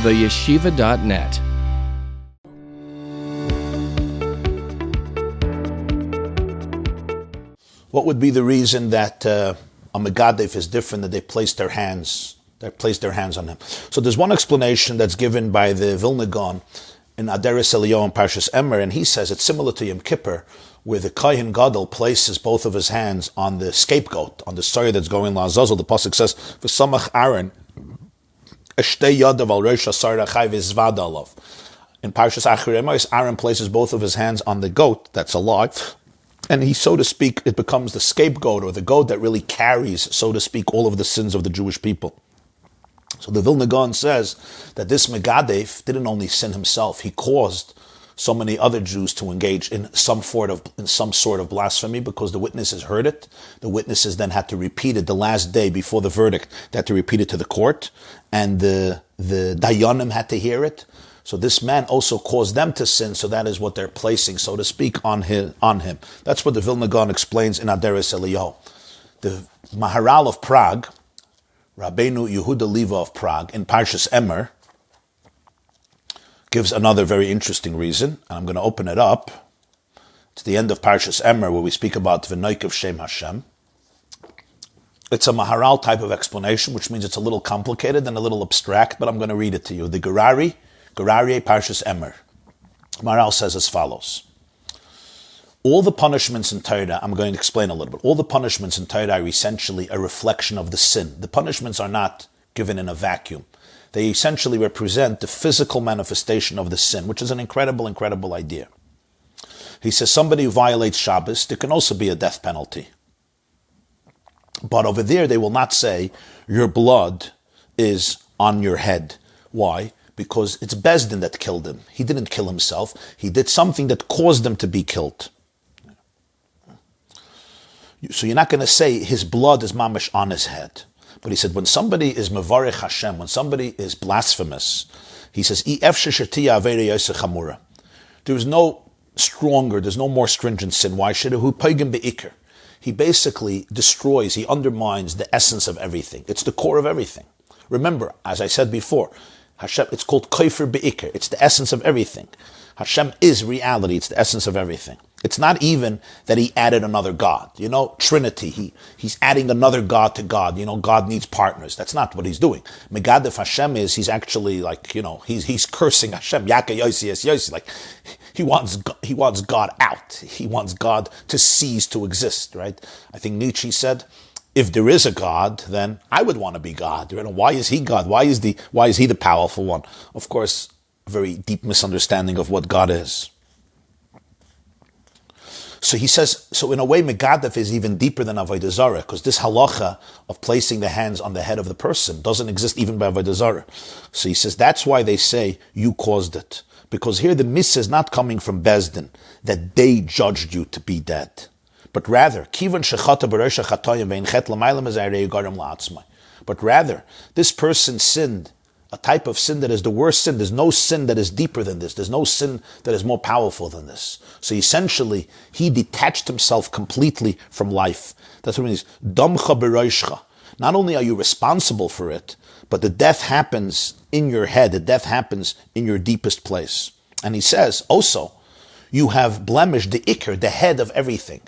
theyeshiva.net. What would be the reason that a megadef is different, that they place their hands on him? So there's one explanation that's given by the Vilna Gaon in Aderes Eliyahu and Parshas Emer, and he says it's similar to Yom Kippur, where the Kohen Gadol places both of his hands on the scapegoat, on the story that's going La'azazel. The pasuk says, "V'samach Aaron eshtei yadav al rosh hasar achai v'zvad alav." In Parshas Achir Emos, Aaron places both of his hands on the goat that's alive, and he, so to speak, it becomes the scapegoat, or the goat that really carries, so to speak, all of the sins of the Jewish people. So the Vilna Gaon says that this Megadef didn't only sin himself, he caused so many other Jews to engage in some sort of blasphemy, because the witnesses heard it. The witnesses then had to repeat it the last day before the verdict. They had to repeat it to the court, and the Dayanim had to hear it. So this man also caused them to sin, so that is what they're placing, so to speak, on him. That's what the Vilna Gaon explains in Aderes Eliyahu. The Maharal of Prague, Rabbeinu Yehuda Leva of Prague, in Parshas Emer, gives another very interesting reason, and I'm going to open it up. It's the end of Parshas Emer, where we speak about V'noikev Shem Hashem. It's a Maharal type of explanation, which means it's a little complicated and a little abstract, but I'm going to read it to you. The Gerari Parshas Emer. Maharal says as follows. All the punishments in Torah, I'm going to explain a little bit. All the punishments in Torah are essentially a reflection of the sin. The punishments are not given in a vacuum. They essentially represent the physical manifestation of the sin, which is an incredible, incredible idea. He says somebody who violates Shabbos, there can also be a death penalty. But over there, they will not say, your blood is on your head. Why? Because it's Beis Din that killed him. He didn't kill himself. He did something that caused him to be killed. So you're not going to say his blood is mamish on his head. But he said, when somebody is mevarech Hashem, when somebody is blasphemous, he says, there's no stronger, there's no more stringent sin. Why should it? He basically destroys, he undermines the essence of everything. It's the core of everything. Remember, as I said before, Hashem, it's called kofer be'ikr. It's the essence of everything. Hashem is reality. It's the essence of everything. It's not even that he added another God. Trinity. He's adding another God to God. God needs partners. That's not what he's doing. Megadef Hashem is, he's actually he's cursing Hashem. Yaka yosi es yosi. Like, he wants God out. He wants God to cease to exist, right? I think Nietzsche said, if there is a God, then I would want to be God. Why is he God? Why is he the powerful one? Of course, a very deep misunderstanding of what God is. So he says, so in a way, Megadef is even deeper than Avodah Zarah, because this halacha of placing the hands on the head of the person doesn't exist even by Avodah Zarah. So he says, that's why they say, you caused it. Because here the miss is not coming from Beis Din, that they judged you to be dead. But rather, this person sinned a type of sin that is the worst sin. There's no sin that is deeper than this. There's no sin that is more powerful than this. So essentially, he detached himself completely from life. That's what it means. Damcha b'roishcha. Not only are you responsible for it, but the death happens in your head. The death happens in your deepest place. And he says, also, you have blemished the ikr, the head of everything.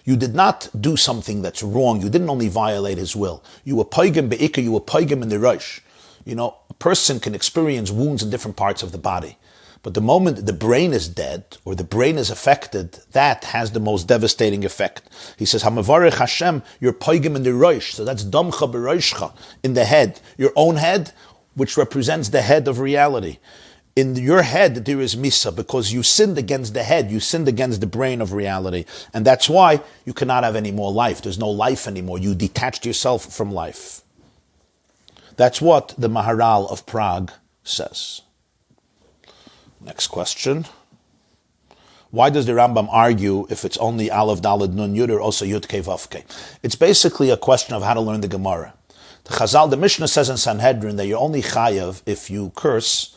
You did not do something that's wrong. You didn't only violate his will. You were poigim be'ikr, you were poigim in the rosh. A person can experience wounds in different parts of the body. But the moment the brain is dead, or the brain is affected, that has the most devastating effect. He says, Hamavarech Hashem, you're poigim in the rosh. So that's damcha b'roshcha, in the head. Your own head, which represents the head of reality. In your head, there is misa, because you sinned against the head. You sinned against the brain of reality. And that's why you cannot have any more life. There's no life anymore. You detached yourself from life. That's what the Maharal of Prague says. Next question. Why does the Rambam argue if it's only Aleph, Daled, Nun, Yud, or also Yud, Kei, Vav, Kei? It's basically a question of how to learn the Gemara. The Mishnah says in Sanhedrin that you're only chayav if you curse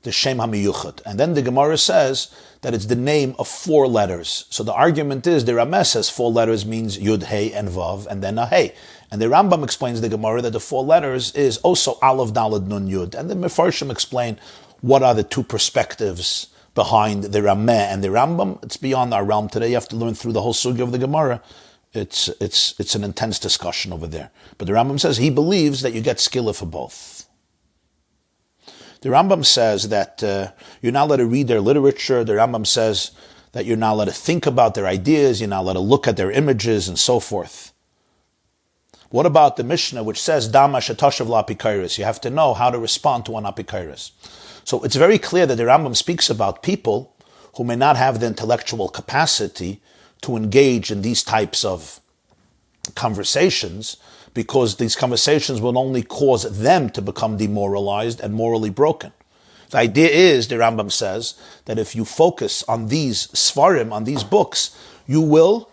the Shem HaMiyuchad. And then the Gemara says that it's the name of 4 letters. So the argument is, the Rameh says 4 letters means Yud, Hey, and Vav, and then a Hey. And the Rambam explains the Gemara that the 4 letters is also Aleph, Daled, Nun, Yud. And the Mefarshim explain what are the 2 perspectives behind the Rameh and the Rambam. It's beyond our realm today. You have to learn through the whole sugya of the Gemara. It's an intense discussion over there. But the Rambam says he believes that you get skilla for both. The Rambam says that you're not allowed to read their literature. The Rambam says that you're not allowed to think about their ideas. You're not allowed to look at their images and so forth. What about the Mishnah, which says, Dama shetoshav la'apikairis? You have to know how to respond to an apikairis. So it's very clear that the Rambam speaks about people who may not have the intellectual capacity to engage in these types of conversations, because these conversations will only cause them to become demoralized and morally broken. The idea is, the Rambam says, that if you focus on these svarim, on these books, you will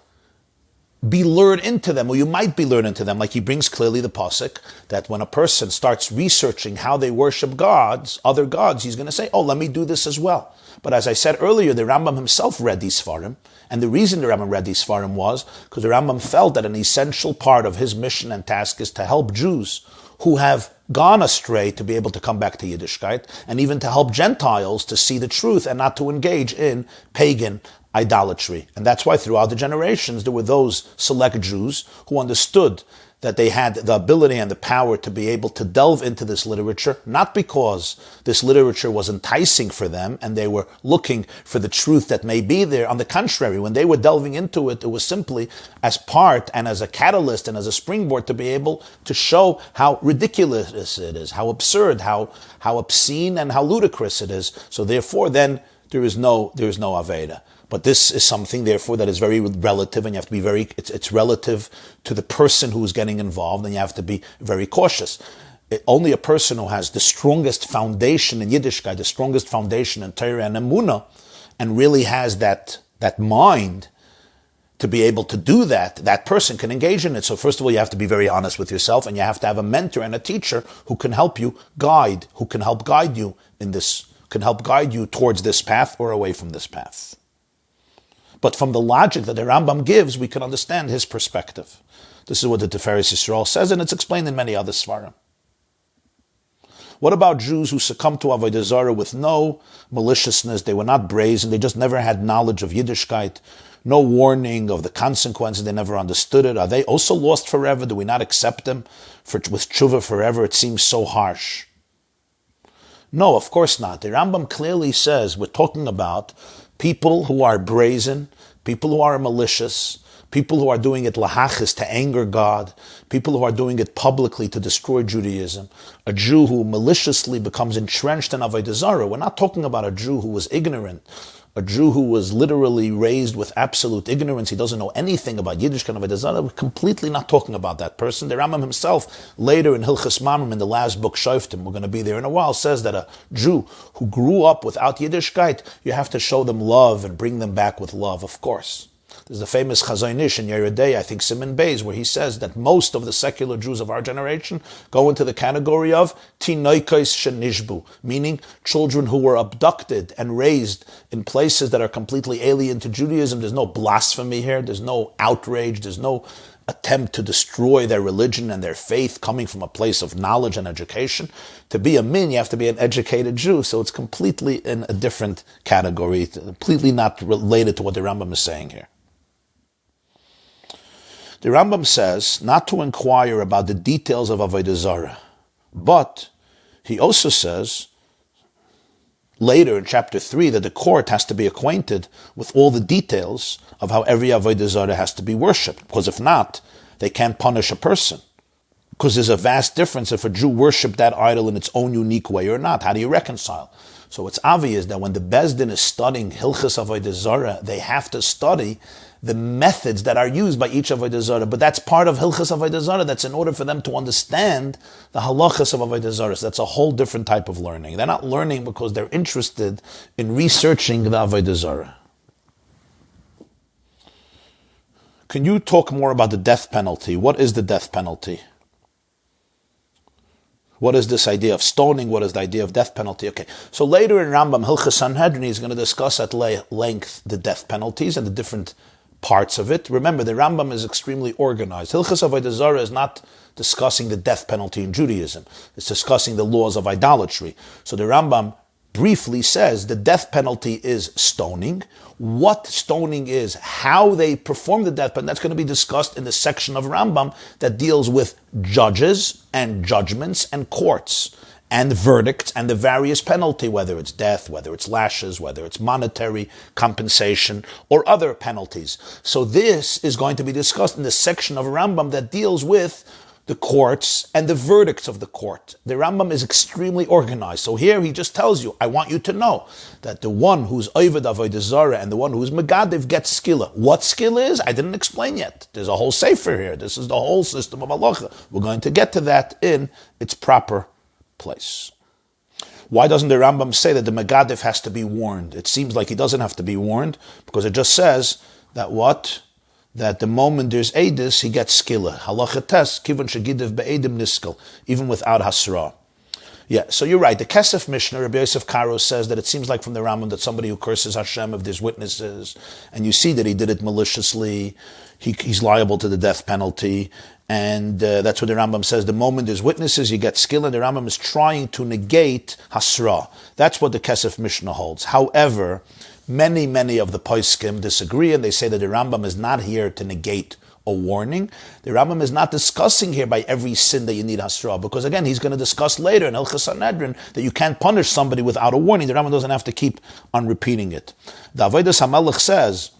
be lured into them, or you might be lured into them. Like he brings clearly the pasuk that when a person starts researching how they worship gods, other gods, he's going to say, oh, let me do this as well. But as I said earlier, the Rambam himself read these svarim, and the reason the Rambam read these svarim was because the Rambam felt that an essential part of his mission and task is to help Jews who have gone astray to be able to come back to Yiddishkeit, and even to help Gentiles to see the truth and not to engage in pagan idolatry. And that's why throughout the generations there were those select Jews who understood that they had the ability and the power to be able to delve into this literature, not because this literature was enticing for them and they were looking for the truth that may be there. On the contrary, when they were delving into it, it was simply as part and as a catalyst and as a springboard to be able to show how ridiculous it is, how absurd, how obscene and how ludicrous it is. So therefore then there is no Aveda. But this is something, therefore, that is very relative, and you have to be it's relative to the person who is getting involved, and you have to be very cautious. Only a person who has the strongest foundation in Yiddishkeit, the strongest foundation in Torah and Emunah, and really has that mind to be able to do that person can engage in it. So first of all, you have to be very honest with yourself, and you have to have a mentor and a teacher who can help you guide you in this, can help guide you towards this path or away from this path. But from the logic that the Rambam gives, we can understand his perspective. This is what the Tiferes Yisrael says, and it's explained in many other svarim. What about Jews who succumb to Avodah Zarah with no maliciousness? They were not brazen. They just never had knowledge of Yiddishkeit, no warning of the consequences. They never understood it. Are they also lost forever? Do we not accept them with tshuva forever? It seems so harsh. No, of course not. The Rambam clearly says we're talking about people who are brazen, people who are malicious, people who are doing it lahachis, to anger God, people who are doing it publicly to destroy Judaism, a Jew who maliciously becomes entrenched in Avodah Zarah. We're not talking about a Jew who was ignorant, a Jew who was literally raised with absolute ignorance. He doesn't know anything about Yiddishkeit and Avodah Zarah. We're completely not talking about that person. The Rambam himself, later in Hilchos Mamrim, in the last book, Shoftim, we're going to be there in a while, says that a Jew who grew up without Yiddishkeit, you have to show them love and bring them back with love, of course. There's the famous Chazon Ish in Yeridei, I think Siman Beis, where he says that most of the secular Jews of our generation go into the category of tinoikos shenishbu, meaning children who were abducted and raised in places that are completely alien to Judaism. There's no blasphemy here, there's no outrage, there's no attempt to destroy their religion and their faith coming from a place of knowledge and education. To be a min, you have to be an educated Jew, so it's completely in a different category, completely not related to what the Rambam is saying here. The Rambam says not to inquire about the details of Avodah Zarah, but he also says later in chapter 3 that the court has to be acquainted with all the details of how every Avodah Zarah has to be worshipped, because if not, they can't punish a person. Because there's a vast difference if a Jew worshipped that idol in its own unique way or not. How do you reconcile? So it's obvious that when the Beis Din is studying Hilchos Avodah Zarah, they have to study the methods that are used by each Avodah Zarah. But that's part of Hilchos Avodah Zarah. That's in order for them to understand the halachas of Avodah Zarah. So that's a whole different type of learning. They're not learning because they're interested in researching the Avodah Zarah. Can you talk more about the death penalty? What is the death penalty? What is this idea of stoning? What is the idea of death penalty? Okay, so later in Rambam, Hilchos Sanhedrin, is going to discuss at length the death penalties and the different parts of it. Remember, the Rambam is extremely organized. Hilchos Avodah Zarah is not discussing the death penalty in Judaism. It's discussing the laws of idolatry. So the Rambam briefly says the death penalty is stoning. What stoning is, how they perform the death penalty, that's going to be discussed in the section of Rambam that deals with judges and judgments and courts and verdicts and the various penalty, whether it's death, whether it's lashes, whether it's monetary compensation or other penalties. So this is going to be discussed in the section of Rambam that deals with the courts and the verdicts of the court. The Rambam is extremely organized. So here he just tells you, I want you to know that the one who's Oved Avodah Zarah and the one who's Megadev gets skilla. What skilla is? I didn't explain yet. There's a whole sefer here. This is the whole system of halacha. We're going to get to that in its proper place. Why doesn't the Rambam say that the Megadev has to be warned? It seems like he doesn't have to be warned because it just says that what? That the moment there's edus, he gets skilla. Halacha test, kivon shegidev be'edim niskel, even without hasra. Yeah, so you're right. The Kesef Mishnah, Rabbi Yosef Karo, says that it seems like from the Rambam that somebody who curses Hashem, if there's witnesses, and you see that he did it maliciously, he's liable to the death penalty. And that's what the Rambam says. The moment there's witnesses, you get skilla. The Rambam is trying to negate hasra. That's what the Kesef Mishnah holds. However, many of the poskim disagree, and they say that the Rambam is not here to negate a warning. The Rambam is not discussing here by every sin that you need hasra, because again, he's going to discuss later in Hilchos Sanhedrin that you can't punish somebody without a warning. The Rambam doesn't have to keep on repeating it. The Avodas HaMelech says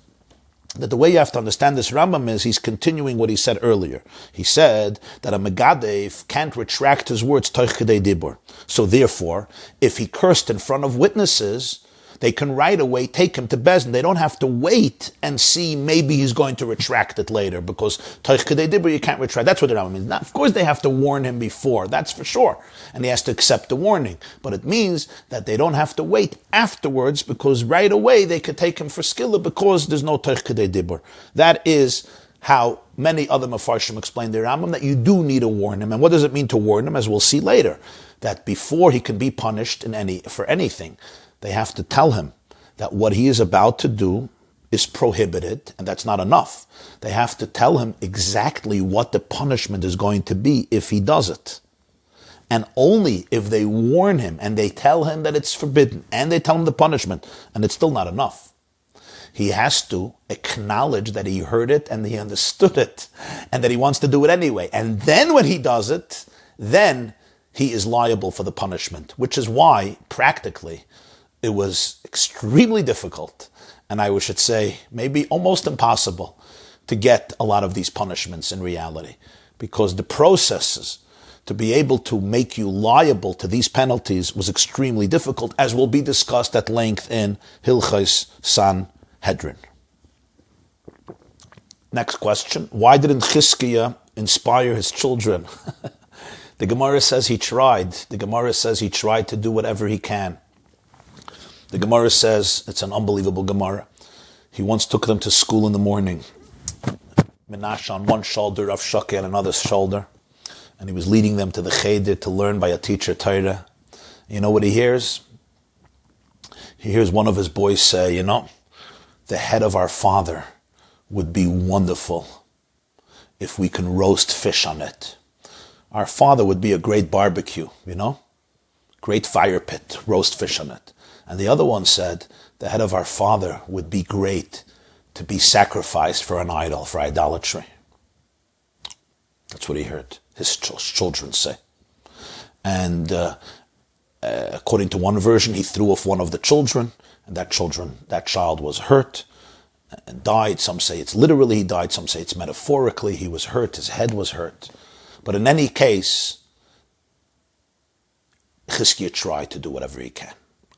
that the way you have to understand this Rambam is he's continuing what he said earlier. He said that a Megadev can't retract his words toich kedei dibur. So therefore, if he cursed in front of witnesses, they can right away take him to Bezdin. They don't have to wait and see maybe he's going to retract it later, because toich kedei dibur you can't retract. That's what the Rambam means. Now, of course they have to warn him before, that's for sure. And he has to accept the warning. But it means that they don't have to wait afterwards, because right away they could take him for skilla because there's no toich kedei dibur. That is how many other Mefarshim explain the Rambam, that you do need to warn him. And what does it mean to warn him? As we'll see later, that before he can be punished for anything, they have to tell him that what he is about to do is prohibited, and that's not enough. They have to tell him exactly what the punishment is going to be if he does it. And only if they warn him and they tell him that it's forbidden and they tell him the punishment, and it's still not enough. He has to acknowledge that he heard it and he understood it and that he wants to do it anyway. And then when he does it, then he is liable for the punishment, which is why practically it was extremely difficult, and I should say maybe almost impossible, to get a lot of these punishments in reality, because the processes to be able to make you liable to these penalties was extremely difficult, as will be discussed at length in Hilchos Sanhedrin. Next question. Why didn't Hiskiya inspire his children? The Gemara says he tried. The Gemara says he tried to do whatever he can. The Gemara says, it's an unbelievable Gemara, he once took them to school in the morning. Menashe on one shoulder, Rav Shaki on another shoulder. And he was leading them to the Cheder to learn by a teacher, Torah. You know what he hears? He hears one of his boys say, the head of our father would be wonderful if we can roast fish on it. Our father would be a great barbecue, great fire pit, roast fish on it. And the other one said, the head of our father would be great to be sacrificed for an idol, for idolatry. That's what he heard his children say. And according to one version, he threw off one of the children, and that child was hurt and died. Some say it's literally he died, some say it's metaphorically. He was hurt, his head was hurt. But in any case, Hiskiya tried to do whatever he can.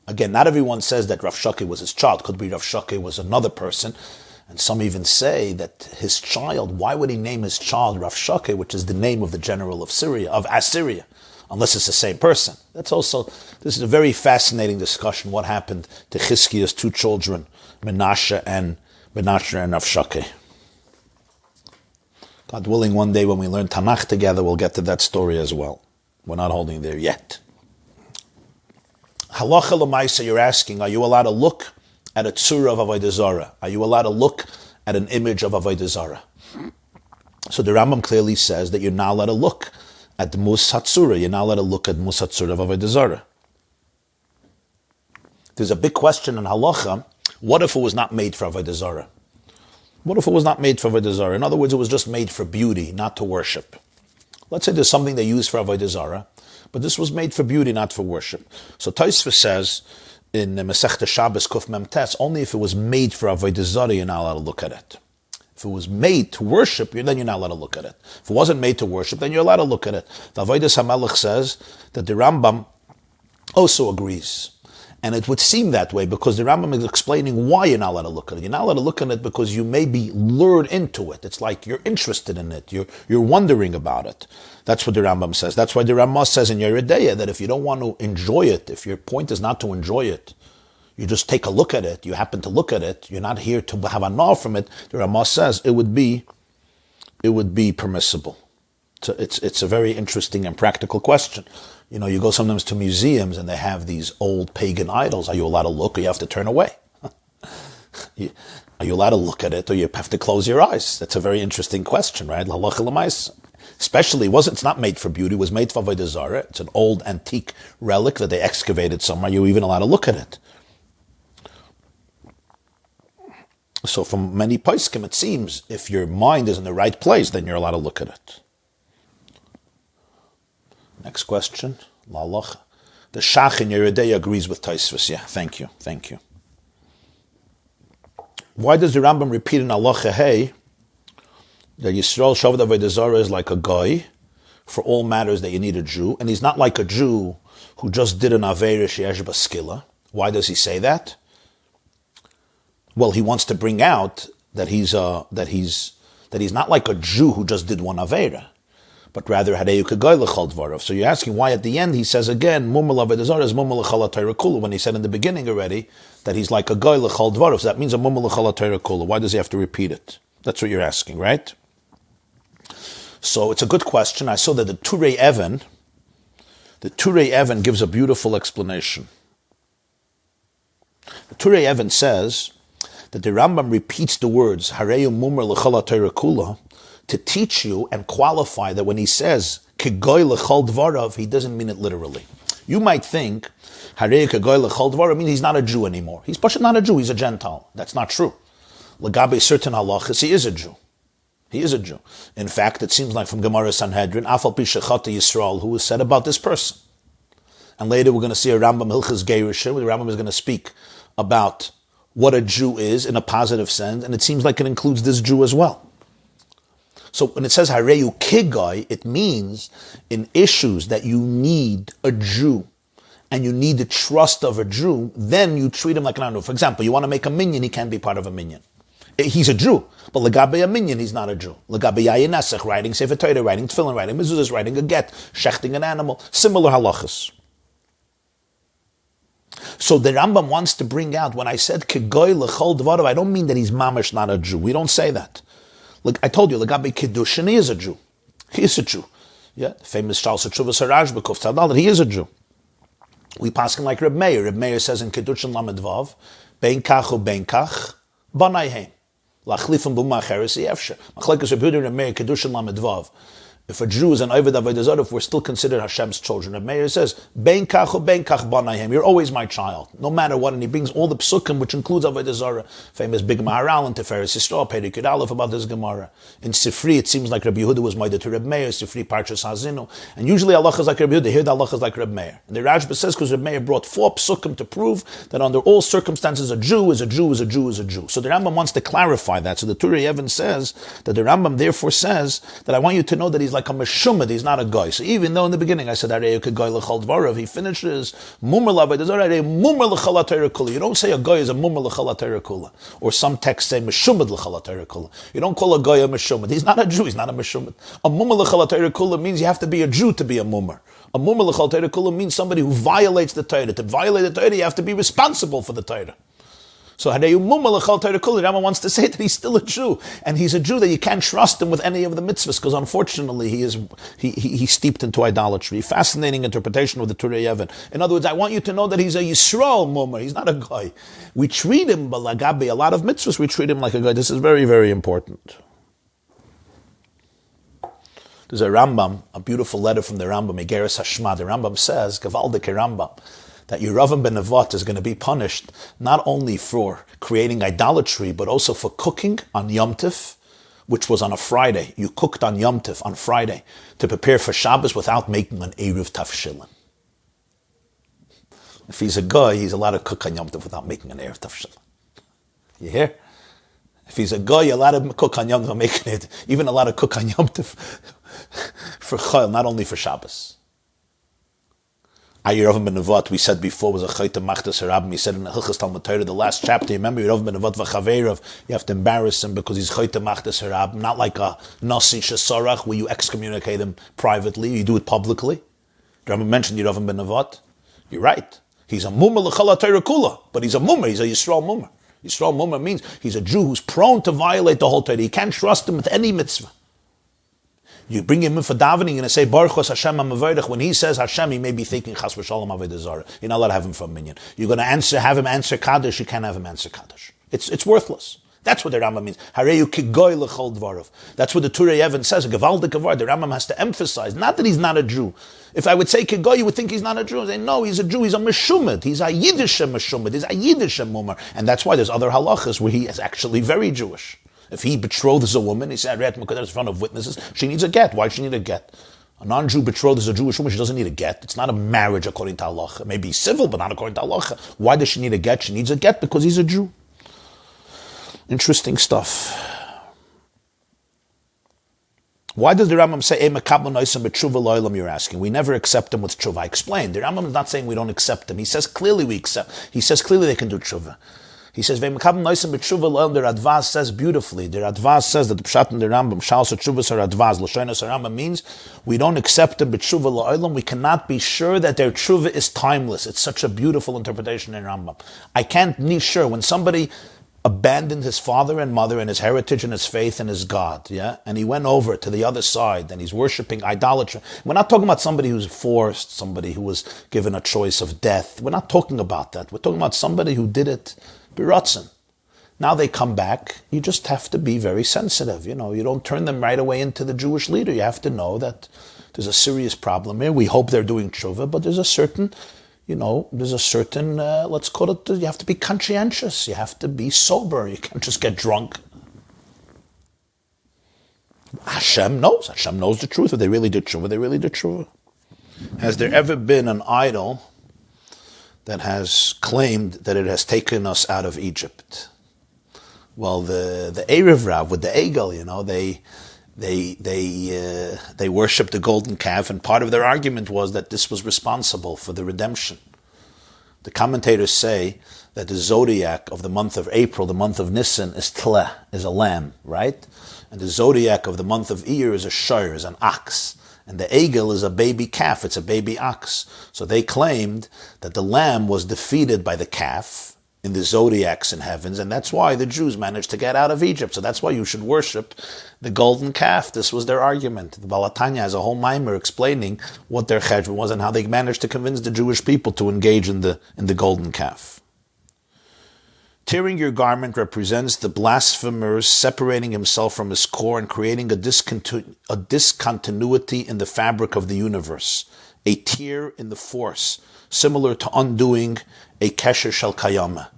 Again, not everyone says that Rav Shaki was his child. Could be Rav Shaki was another person. And some even say that his child, why would he name his child Rav Shaki, which is the name of the general of Assyria, unless it's the same person? This is a very fascinating discussion, what happened to Hiskiya's two children, Menashe and Rav Shaki. God willing, one day when we learn Tanakh together, we'll get to that story as well. We're not holding there yet. Halacha l'maisa, you're asking, are you allowed to look at a tzura of Avodah Zarah? Are you allowed to look at an image of Avodah Zarah. So the Rambam clearly says that you're not allowed to look at the Mus Hatzura. You're not allowed to look at Mus Hatzura of Avodah Zarah. There's a big question in halacha. What if it was not made for Avodah Zarah? What if it was not made for Avodah Zarah? In other words, it was just made for beauty, not to worship. Let's say there's something they use for Avodah Zarah, but this was made for beauty, not for worship. So Tosfos says in Masechta Shabbos Kuf Mem Tes, only if it was made for Avodah Zarah, you're not allowed to look at it. If it was made to worship, then you're not allowed to look at it. If it wasn't made to worship, then you're allowed to look at it. The Avodas HaMelech says that the Rambam also agrees. And it would seem that way because the Rambam is explaining why you're not allowed to look at it. You're not allowed to look at it because you may be lured into it. It's like you're interested in it. You're wondering about it. That's what the Rambam says. That's why the Rambam says in Yoreh Deah that if you don't want to enjoy it, if your point is not to enjoy it, you just take a look at it, you happen to look at it, you're not here to have a gnaw from it, the Rambam says it would be permissible. So it's a very interesting and practical question. You know, you go sometimes to museums and they have these old pagan idols. Are you allowed to look or you have to turn away? Are you allowed to look at it or you have to close your eyes? That's a very interesting question, right? Especially, it's not made for beauty, it was made for Avodah Zarah. It's an old antique relic that they excavated somewhere. You're even allowed to look at it. So from many poskim, it seems, if your mind is in the right place, then you're allowed to look at it. Next question. The Shach in Yoreh Deah agrees with Tosfos. Yeah, thank you. Why does the Rambam repeat in Halacha Hey that Yisrael Shaved Avodah Zarah is like a guy for all matters that you need a Jew, and he's not like a Jew who just did an Aveira Sheyesh Baskila? Why does he say that? Well, he wants to bring out that he's not like a Jew who just did one Aveira, but rather Hareyu K'goy L'chol Dvarav. So you're asking why at the end he says again, Mumul Avodah Zarah is Mumul L'chol HaTorah Kula, when he said in the beginning already that he's like a Goy L'chol Dvarav. So that means a Mumul L'chol HaTorah Kula. Why does he have to repeat it? That's what you're asking, right? So it's a good question. I saw that the Turei Even gives a beautiful explanation. The Turei Even says that the Rambam repeats the words Hareyu Mumar L'chol HaTorah Kula to teach you and qualify that when he says K'goy L'chol Dvarav, he doesn't mean it literally. You might think Hareyu K'goy L'chol Dvarav means he's not a Jew anymore. He's not a Jew, he's a Gentile. That's not true. L'gabe certain halachas, he is a Jew. He is a Jew. In fact, it seems like from Gemara Sanhedrin, Afal Pi Shechata Yisrael, who was said about this person. And later we're going to see a Rambam Hilchos Gerusha, where the Rambam is going to speak about what a Jew is in a positive sense, and it seems like it includes this Jew as well. So when it says Hareyu Kigai, it means in issues that you need a Jew and you need the trust of a Jew, then you treat him like an animal. For example, you want to make a minyan, he can't be part of a minyan. He's a Jew, but Legabe a minyan, he's not a Jew. Legabe Yayin Nesach, writing Sefer Torah, writing Tefillin, writing Mezuzahs, writing a get, shechting an animal, similar halachas. So the Rambam wants to bring out, when I said Kegoy L'chol Dvarav, I don't mean that he's mamash not a Jew. We don't say that. Like I told you, Legabe Kiddushin, he is a Jew. He is a Jew. Yeah, the famous Shalsa Tshuvas Haraj B'Kuf Tzadal, that he is a Jew. We pass him like Reb Meir. Reb Meir says in Kiddushin Lamed Vav, Ben Kach U Ben Kach, Banayhem. Lachlifim B'Uma Cheres Yefsher. Machlekes Reb Yehuda Reb Meir Kiddushin Lamed Vav. If a Jew is an Oved Avodah Zarah, if we're still considered Hashem's children, Reb Meir says, Ben kach u ben kach banayim, you're always my child, no matter what. And he brings all the psukim, which includes Avodah Zarah, famous Big Maharal and Teferes Yisrael, Perikut Aleph about this Gemara. In Sifri, it seems like Rabbi Yehuda was moided to Reb Meir, Sifri Parshas Hazinu. And usually Allah is like Rabbi Yehuda, here the Allah is like Reb Meir. And the Rashba says, because Reb Meir brought 4 psukim to prove that under all circumstances, a Jew is a Jew is a Jew is a Jew. So the Rambam wants to clarify that. So the Turei Even says that the Rambam therefore says that I want you to know that he's like a Meshumad, he's not a guy. So even though in the beginning I said Hareyu K'goy L'chol Dvarav, he finishes Mumar L'Avodah Zarah, Mumar L'chol HaTorah Kula. You don't say a guy is a Mumar L'chol HaTorah Kula. Or some texts say Meshumad L'chol HaTorah Kula. You don't call a guy a Meshumad. He's not a Jew, he's not a Meshumad. A Mumar L'chol HaTorah Kula means you have to be a Jew to be a Mumar. A Mumar L'chol HaTorah Kula means somebody who violates the Torah. To violate the Torah, you have to be responsible for the Torah. So Rambam wants to say that he's still a Jew, and he's a Jew that you can't trust him with any of the mitzvahs, because unfortunately he's steeped into idolatry. Fascinating interpretation of the Torah Yevon. In other words, I want you to know that he's a Yisrael mummer. He's not a guy. We treat him, balagabi, a lot of mitzvahs, we treat him like a guy. This is very, very important. There's a Rambam, a beautiful letter from the Rambam, Igeres Hashma. The Rambam says, Gavaldik Rambam, that Yeravim ben Nevat is going to be punished not only for creating idolatry, but also for cooking on Yom Tif, which was on a Friday. You cooked on Yom Tif on Friday to prepare for Shabbos without making an Eruv Tafshilin. If he's a guy, he's allowed to cook on Yom Tif without making an Eruv Tafshilin. You hear? If he's a guy, you're allowed to cook on Yom Tif, making it, even allowed to cook on Yom Tif for Chayil, not only for Shabbos. Yeravim ben Nevat, we said before, was a chayta machtas harabim. He said in the Hilchos Talmud Torah, the last chapter, remember Yeravim ben Nevat v'chaveirav, you have to embarrass him because he's chayta machtas harabim, not like a nasi shesarach where you excommunicate him privately, you do it publicly. Rambam mentioned Yeravim ben Nevat. You're right. He's a mummer l'chala Torah kula, but he's a mummer, he's a Yisrael mummer. Yisrael mummer means he's a Jew who's prone to violate the whole Torah. You can't trust him with any mitzvah. You bring him in for davening and say, Baruch Hashem HaMavodech. When he says Hashem, he may be thinking Chas v'Shalom Avodah Zarah. You're not allowed to have him for a minyan. You're going to have him answer Kaddish, you can't have him answer Kaddish. It's worthless. That's what the Rambam means. Hareyu kigoy l'chol dvarav. That's what the Torah Yevon says. A gevaldik avar. The Rambam has to emphasize, not that he's not a Jew. If I would say kigoy, you would think he's not a Jew. I say, no, he's a Jew. He's a meshumad. He's a Yiddish meshumad. He's a Yiddish mumar. And that's why there's other halachas where he is actually very Jewish. If he betroths a woman, he said, in front of witnesses, she needs a get. Why does she need a get? A non-Jew betroths a Jewish woman, she doesn't need a get. It's not a marriage according to halacha. It may be civil, but not according to halacha. Why does she need a get? She needs a get because he's a Jew. Interesting stuff. Why does the Rambam say, you're asking? We never accept them with tshuva. I explained. The Rambam is not saying we don't accept them. He says clearly we accept. He says clearly they can do tshuva. He says, the Radvaz says beautifully. The Radvaz says that the Pshat in the Rambam, Shal Sachuvas or Radvaz, Lashonos Rambam means we don't accept them b'tshuva la'olam. We cannot be sure that their tshuva is timeless. It's such a beautiful interpretation in Rambam. I can't be sure when somebody abandoned his father and mother and his heritage and his faith and his God, yeah, and he went over to the other side and he's worshiping idolatry. We're not talking about somebody who's forced, somebody who was given a choice of death. We're not talking about that. We're talking about somebody who did it biratzen. Now they come back. You just have to be very sensitive. You don't turn them right away into the Jewish leader. You have to know that there's a serious problem here. We hope they're doing tshuva, but there's a certain, let's call it, you have to be conscientious. You have to be sober. You can't just get drunk. Hashem knows. Hashem knows the truth. If they really did tshuva, they really did tshuva. Has there ever been an idol that has claimed that it has taken us out of Egypt? Well, the Erev Rav with the Egel, they worshipped the golden calf, and part of their argument was that this was responsible for the redemption. The commentators say that the zodiac of the month of April, the month of Nisan, is Tleh, is a lamb, right? And the zodiac of the month of Iyar is a shor, is an ox. And the egel is a baby calf, it's a baby ox. So they claimed that the lamb was defeated by the calf in the zodiacs in heavens, and that's why the Jews managed to get out of Egypt. So that's why you should worship the golden calf. This was their argument. The Balatanya has a whole mimer explaining what their cheshbon was and how they managed to convince the Jewish people to engage in the golden calf. Tearing your garment represents the blasphemer separating himself from his core and creating a discontinuity in the fabric of the universe, a tear in the force, similar to undoing a kesher shel kayama.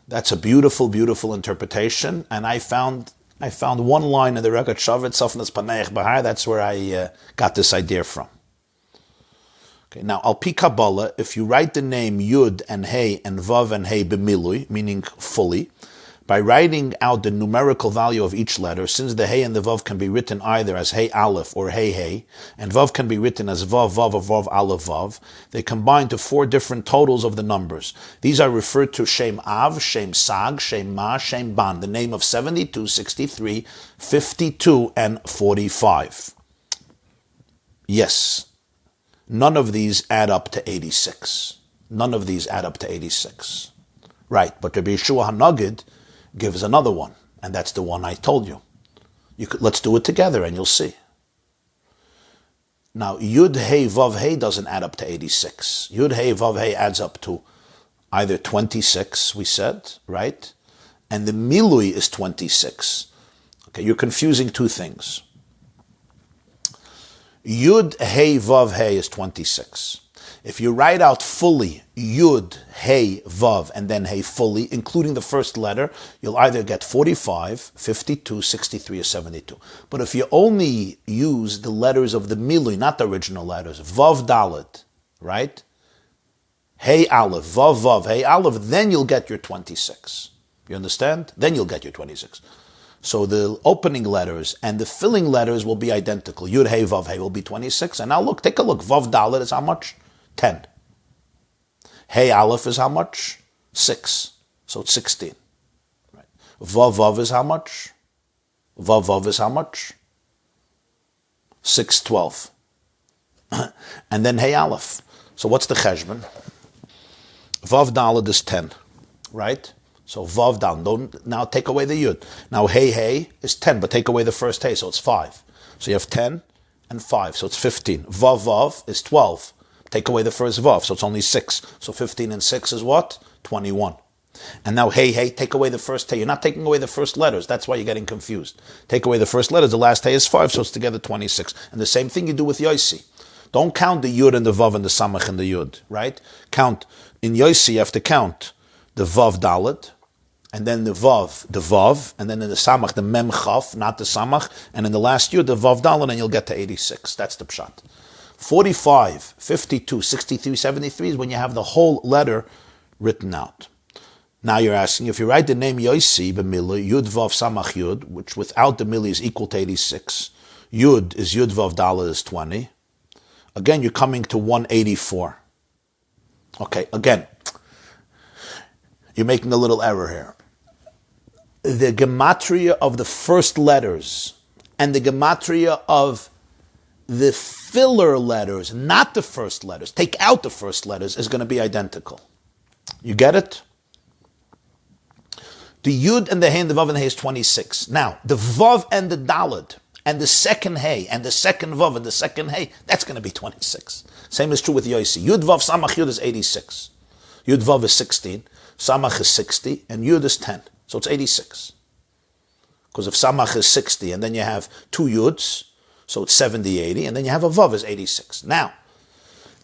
That's a beautiful, beautiful interpretation, and I found one line in the Regat Shavet Safnas Paneich Bahar. That's where I got this idea from. Okay, now, al pi Kabbalah, if you write the name Yud and Hey and Vav and Hey b'milui, meaning fully, by writing out the numerical value of each letter, since the Hey and the Vav can be written either as Hey Aleph or Hey Hey, and Vav can be written as Vav Vav or Vav Aleph Vav, they combine to 4 different totals of the numbers. These are referred to Shem Av, Shem Sag, Shem Ma, Shem Ban, the name of 72, 63, 52, and 45. Yes. None of these add up to 86. None of these add up to 86. Right, but Rabbi Yeshua HaNagid gives another one, and that's the one I told you. Let's do it together and you'll see. Now, Yud Hey Vav Hey doesn't add up to 86. Yud Hey Vav Hey adds up to either 26, we said, right? And the Milui is 26. Okay, you're confusing two things. Yud Hey Vav Hey is 26. If you write out fully Yud, Hey, Vav, and then Hey fully, including the first letter, you'll either get 45, 52, 63, or 72. But if you only use the letters of the Milui, not the original letters, Vav Dalet, right? Hey Aleph, Vav Vav, Hey Aleph, then you'll get your 26. You understand? Then you'll get your 26. So the opening letters and the filling letters will be identical. Yud, Hey, Vav, Hey will be 26. And now look, take a look. Vav Dalet is how much? 10. Hey Aleph is how much? 6. So it's 16. Right. Vav Vav is how much? Vav Vav is how much? 6, 12. And then Hey Aleph. So what's the cheshbon? Vav Dalet is 10. Right? So Vav Dalet. Don't now take away the Yud. Now Hey Hey is 10, but take away the first Hey, so it's 5. So you have 10 and 5, so it's 15. Vav Vav is 12. Take away the first Vav, so it's only 6. So 15 and 6 is what? 21. And now Hey Hey, take away the first Hey. You're not taking away the first letters. That's why you're getting confused. Take away the first letters. The last Hey is 5, so it's together 26. And the same thing you do with Yosi. Don't count the Yud and the Vav and the Samach and the Yud, right? Count. In Yosi, you have to count the Vav Dalet, and then the Vav, and then in the Samach, the Mem Chaf, not the Samach, and in the last Yud, the Vav Dalet, and you'll get to 86. That's the Pshat. 45, 52, 63, 73 is when you have the whole letter written out. Now you're asking, if you write the name Yosi, b'mili, Yud Vav Samach Yud, which without the mili is equal to 86, Yud is Yud Vav Dalet is 20, again you're coming to 184. Okay, again, you're making a little error here. The gematria of the first letters and the gematria of the filler letters, not the first letters, take out the first letters, is going to be identical. You get it? The Yud and the Hey and the Vav and the Hey is 26. Now, the Vav and the Daled and the second Hey and the second Vav and the second Hey, that's going to be 26. Same is true with Yosi. Yud Vav Samach Yud is 86. Yud Vav is 16. Samach is 60. And Yud is 10. So it's 86. Because if Samach is 60 and then you have two Yuds, so it's 70, 80, and then you have a Vav is 86. Now,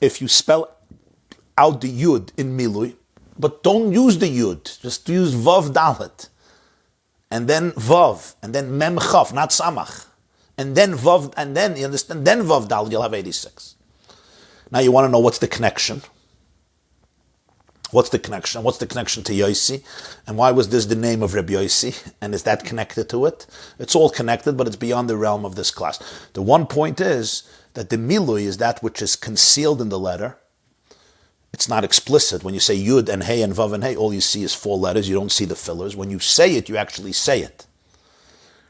if you spell out the Yud in Milui, but don't use the Yud, just use Vav Dalet, and then Vav, and then Mem Chaf, not Samach, and then Vav, and then, you understand, then Vav Dalet, you'll have 86. Now you want to know what's the connection. What's the connection? What's the connection to Yosi? And why was this the name of Rabbi Yosi? And is that connected to it? It's all connected, but it's beyond the realm of this class. The one point is that the milui is that which is concealed in the letter. It's not explicit. When you say Yud and Hey and Vav and Hey, all you see is 4 letters. You don't see the fillers. When you say it, you actually say it.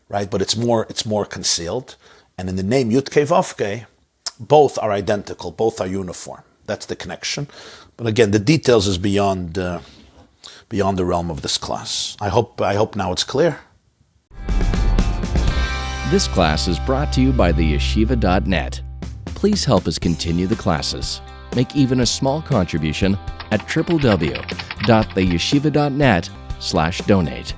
Right? But it's more concealed. And in the name Yud Kei Vav Kei, both are identical. Both are uniform. That's the connection. But again, the details is beyond the realm of this class. I hope now it's clear. This class is brought to you by theyeshiva.net. Please help us continue the classes. Make even a small contribution at www.theyeshiva.net/donate.